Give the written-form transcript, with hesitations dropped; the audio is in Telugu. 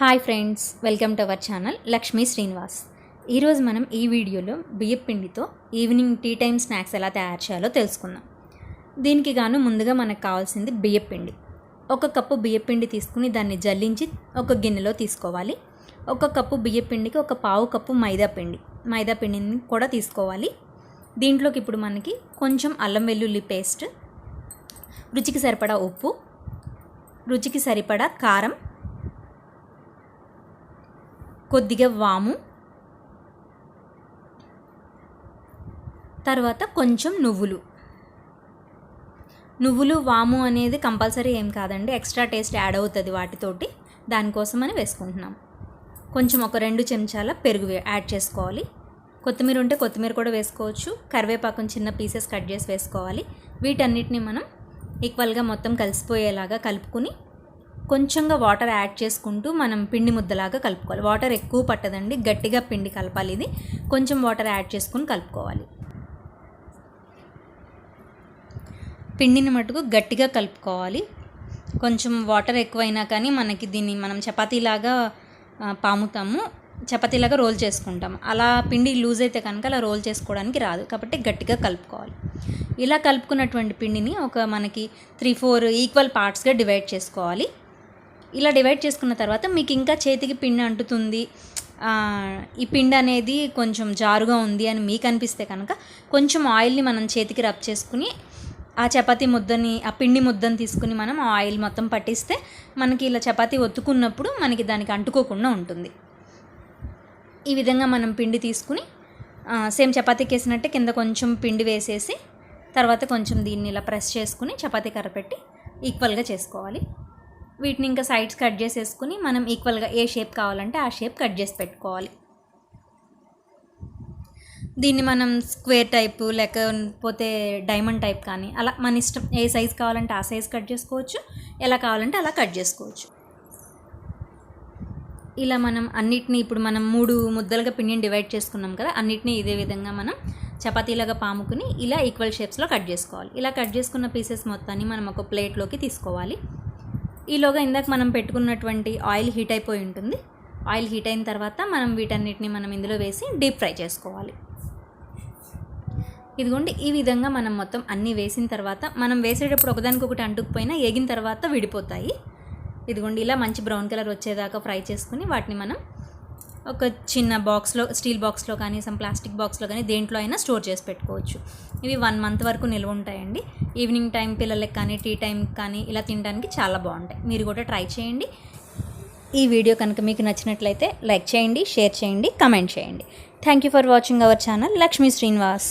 Hi friends, welcome to our channel Lakshmi Srinivas. ఈరోజు మనం ఈ వీడియోలో బియ్యం పిండితో ఈవినింగ్ టీ టైం స్నాక్స్ ఎలా తయారు చేయాలో తెలుసుకుందాం. దీనికి గాను ముందుగా మనకు కావాల్సింది బియ్యం పిండి. 1 కప్పు బియ్యం పిండి తీసుకుని దాన్ని జల్లించి ఒక గిన్నెలో తీసుకోవాలి. 1 కప్పు బియ్యం పిండికి 1/4 కప్పు మైదా పిండిని కూడా తీసుకోవాలి. దీంట్లోకి ఇప్పుడు మనకి కొంచెం అల్లం వెల్లుల్లి పేస్ట్, రుచికి సరిపడా ఉప్పు, రుచికి సరిపడా కారం, కొద్దిగా వాము, తర్వాత కొంచెం నువ్వులు వాము అనేది కంపల్సరీ ఏం కాదండి, ఎక్స్ట్రా టేస్ట్ యాడ్ అవుతుంది వాటితోటి, దానికోసమని వేసుకుంటున్నాం. కొంచెం ఒక 2 చెంచాల పెరుగు యాడ్ చేసుకోవాలి. కొత్తిమీర ఉంటే కొత్తిమీర కూడా వేసుకోవచ్చు. కరివేపాకుని చిన్న పీసెస్ కట్ చేసి వేసుకోవాలి. వీటన్నిటిని మనం ఈక్వల్గా మొత్తం కలిసిపోయేలాగా కలుపుకుని కొంచెంగా వాటర్ యాడ్ చేసుకుంటూ మనం పిండి ముద్దలాగా కలుపుకోవాలి. వాటర్ ఎక్కువ పట్టదండి, గట్టిగా పిండి కలపాలి. ఇది కొంచెం వాటర్ యాడ్ చేసుకుని కలుపుకోవాలి. పిండిని మటుకు గట్టిగా కలుపుకోవాలి. కొంచెం వాటర్ ఎక్కువైనా కానీ మనకి దీన్ని మనం చపాతీలాగా పాముతాము, చపాతీలాగా రోల్ చేసుకుంటాము. అలా పిండి లూజ్ అయితే కనుక అలా రోల్ చేసుకోవడానికి రాదు, కాబట్టి గట్టిగా కలుపుకోవాలి. ఇలా కలుపుకున్నటువంటి పిండిని మనకి 3-4 ఈక్వల్ పార్ట్స్గా డివైడ్ చేసుకోవాలి. ఇలా డివైడ్ చేసుకున్న తర్వాత మీకు ఇంకా చేతికి పిండి అంటుతుంది, ఈ పిండి అనేది కొంచెం జారుగా ఉంది అని మీకు అనిపిస్తే కనుక కొంచెం ఆయిల్ని మనం చేతికి రబ్ చేసుకుని ఆ చపాతీ ముద్దని, ఆ పిండి ముద్దని తీసుకుని మనం ఆయిల్ మొత్తం పట్టిస్తే మనకి ఇలా చపాతీ ఒత్తుకున్నప్పుడు మనకి దానికి అంటుకోకుండా ఉంటుంది. ఈ విధంగా మనం పిండి తీసుకుని సేమ్ చపాతీకి వేసినట్టే కింద కొంచెం పిండి వేసేసి తర్వాత కొంచెం దీన్ని ఇలా ప్రెస్ చేసుకుని చపాతీ కర్ర పెట్టి ఈక్వల్గా చేసుకోవాలి. వీటిని ఇంకా సైడ్స్ కట్ చేసేసుకుని మనం ఈక్వల్గా ఏ షేప్ కావాలంటే ఆ షేప్ కట్ చేసి పెట్టుకోవాలి. దీన్ని మనం స్క్వేర్ టైపు లేకపోతే డైమండ్ టైప్ కానీ అలా మన ఇష్టం, ఏ సైజ్ కావాలంటే ఆ సైజ్ కట్ చేసుకోవచ్చు, ఎలా కావాలంటే అలా కట్ చేసుకోవచ్చు. ఇలా మనం అన్నిటినీ ఇప్పుడు మనం 3 ముద్దలుగా పిండిని డివైడ్ చేసుకున్నాం కదా, అన్నిటినీ ఇదే విధంగా మనం చపాతీలాగా పాముకుని ఇలా ఈక్వల్ షేప్స్లో కట్ చేసుకోవాలి. ఇలా కట్ చేసుకున్న పీసెస్ మొత్తాన్ని మనం ఒక ప్లేట్లోకి తీసుకోవాలి. ఈలోగా ఇందాక మనం పెట్టుకున్నటువంటి ఆయిల్ హీట్ అయిపోయి ఉంటుంది. ఆయిల్ హీట్ అయిన తర్వాత మనం వీటన్నిటిని మనం ఇందులో వేసి డీప్ ఫ్రై చేసుకోవాలి. ఇదిగోండి, ఈ విధంగా మనం మొత్తం అన్నీ వేసిన తర్వాత మనం వేసేటప్పుడు ఒకదానికొకటి అంటుకుపోయినా ఏగిన తర్వాత విడిపోతాయి. ఇదిగోండి, ఇలా మంచి బ్రౌన్ కలర్ వచ్చేదాకా ఫ్రై చేసుకుని వాటిని మనం ఒక చిన్న బాక్స్లో, స్టీల్ బాక్స్లో కానీ ప్లాస్టిక్ బాక్స్లో కానీ దేంట్లో అయినా స్టోర్ చేసి పెట్టుకోవచ్చు. ఇవి 1 మంత్ వరకు నిల్వ ఉంటాయండి. ఈవినింగ్ టైం పిల్లలకి కానీ టీ టైం కానీ ఇలా తినడానికి చాలా బాగుంటాయి. మీరు కూడా ట్రై చేయండి. ఈ వీడియో కనుక మీకు నచ్చినట్లయితే లైక్ చేయండి, షేర్ చేయండి, కమెంట్ చేయండి. Thank you for watching our channel Lakshmi Srinivas.